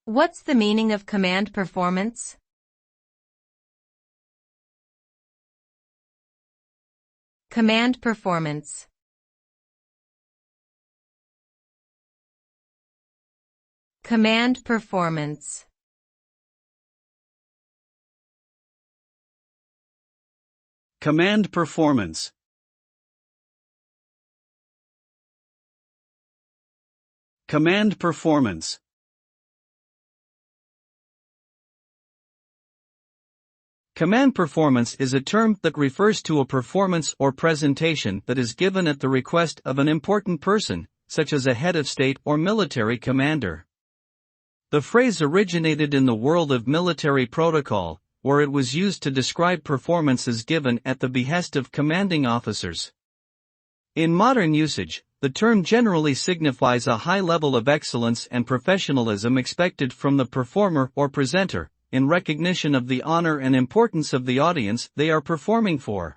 What's the meaning of command performance? Command performance. Command performance. Command performance. Command performance. Command performance is a term that refers to a performance or presentation that is given at the request of an important person, such as a head of state or military commander. The phrase originated in the world of military protocol, where it was used to describe performances given at the behest of commanding officers. In modern usage, the term generally signifies a high level of excellence and professionalism expected from the performer or presenter, in recognition of the honor and importance of the audience they are performing for.